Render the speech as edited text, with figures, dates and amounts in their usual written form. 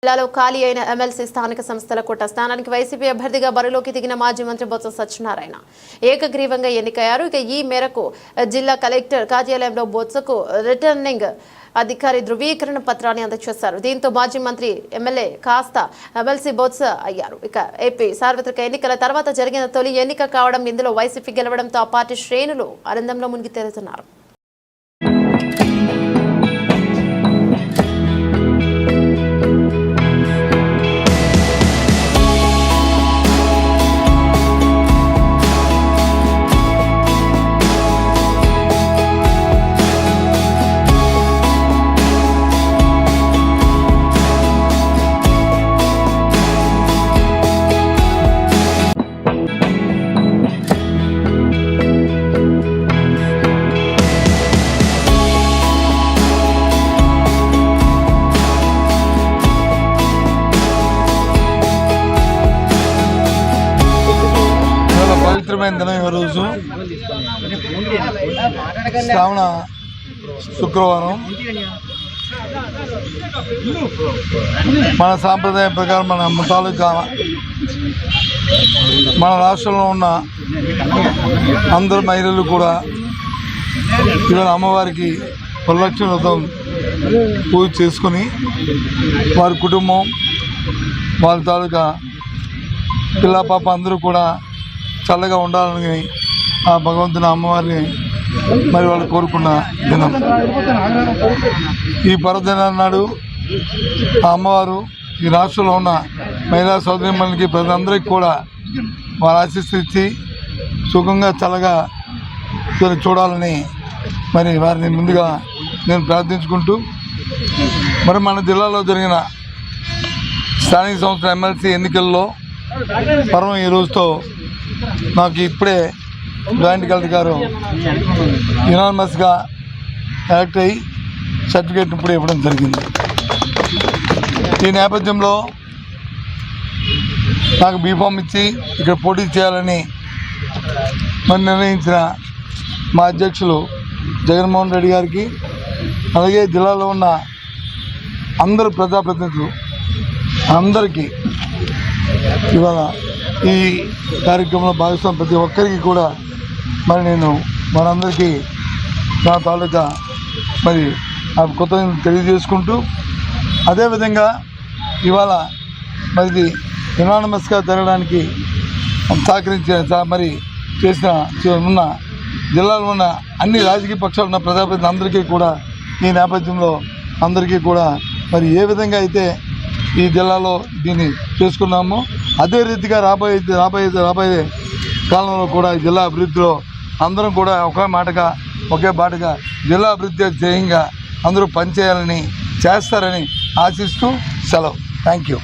జిల్లాలో ఖాళీ అయిన ఎమ్మెల్సీ స్థానిక సంస్థల కోట స్థానానికి వైసీపీ అభ్యర్థిగా బరిలోకి దిగిన మాజీ మంత్రి బొత్స సత్యనారాయణ ఏకగ్రీవంగా ఎన్నికయ్యారు. ఇక ఈ మేరకు జిల్లా కలెక్టర్ కార్యాలయంలో బొత్సకు రిటర్నింగ్ అధికారి ధృవీకరణ పత్రాన్ని అందజేశారు. దీంతో మాజీ మంత్రి ఎమ్మెల్యే కాస్త ఎమ్మెల్సీ బొత్స అయ్యారు. ఇక ఏపీ సార్వత్రిక ఎన్నికల తర్వాత జరిగిన తొలి ఎన్నిక కావడం, ఇందులో వైసీపీ గెలవడంతో ఆ పార్టీ శ్రేణులు ఆనందంలో మునిగి తేలుతున్నారు. పవిత్రమైన దినం ఈరోజు శ్రావణ శుక్రవారం. మన సాంప్రదాయం ప్రకారం మన తాలూకా మన రాష్ట్రంలో ఉన్న అందరు మహిళలు కూడా ఇవాళ అమ్మవారికి వరలక్ష్మి వ్రతం పూజ చేసుకొని వారి కుటుంబం వారి తాలూకా పిల్ల పాప అందరూ కూడా చల్లగా ఉండాలని ఆ భగవంతుని అమ్మవారిని మరి వాళ్ళు కోరుకున్న దినం. ఈ పర్వదినం నాడు ఆ అమ్మవారు ఈ రాష్ట్రంలో ఉన్న మహిళా సోదరిమణులకి ప్రజలందరికీ కూడా వారి ఆశీస్సులు ఇచ్చి సుఖంగా చల్లగా చూడాలని మరి వారిని ముందుగా నేను ప్రార్థించుకుంటూ, మరి మన జిల్లాలో జరిగిన స్థానిక సంస్థల ఎమ్మెల్సీ ఎన్నికల్లో పర్వం ఈ రోజుతో నాకు ఇప్పుడే జాయింట్ కలెక్టర్ గారు యునానిమస్గా యాక్ట్ అయ్యి సర్టిఫికేట్ ఇప్పుడే ఇవ్వడం జరిగింది. ఈ నేపథ్యంలో నాకు బీఫామ్ ఇచ్చి ఇక్కడ పోటీ చేయాలని మరి నిర్ణయించిన మా అధ్యక్షులు జగన్మోహన్ రెడ్డి గారికి, అలాగే జిల్లాలో ఉన్న అందరు ప్రజాప్రతినిధులు అందరికీ ఇవాళ ఈ కార్యక్రమంలో భాగస్వామి ప్రతి ఒక్కరికి కూడా మరి నేను మనందరికీ నా తాలూకా మరి ఆ కృతజ్ఞతలు తెలియజేసుకుంటూ, అదేవిధంగా ఇవాళ మరి యునానిమస్గా జరగడానికి సహకరించిన మరి చేసిన ఉన్న జిల్లాలో ఉన్న అన్ని రాజకీయ పక్షాలు ఉన్న ప్రజాప్రతినిధులు అందరికీ కూడా ఈ నేపథ్యంలో అందరికీ కూడా మరి ఏ విధంగా అయితే ఈ జిల్లాలో దీన్ని చేసుకున్నామో అదే రీతిగా రాబోయే కాలంలో కూడా జిల్లా అభివృద్ధిలో అందరం కూడా ఒకే బాటగా జిల్లా అభివృద్ధి ధ్యేయంగా అందరూ పనిచేయాలని చేస్తారని ఆశిస్తూ సెలవు. Thank you.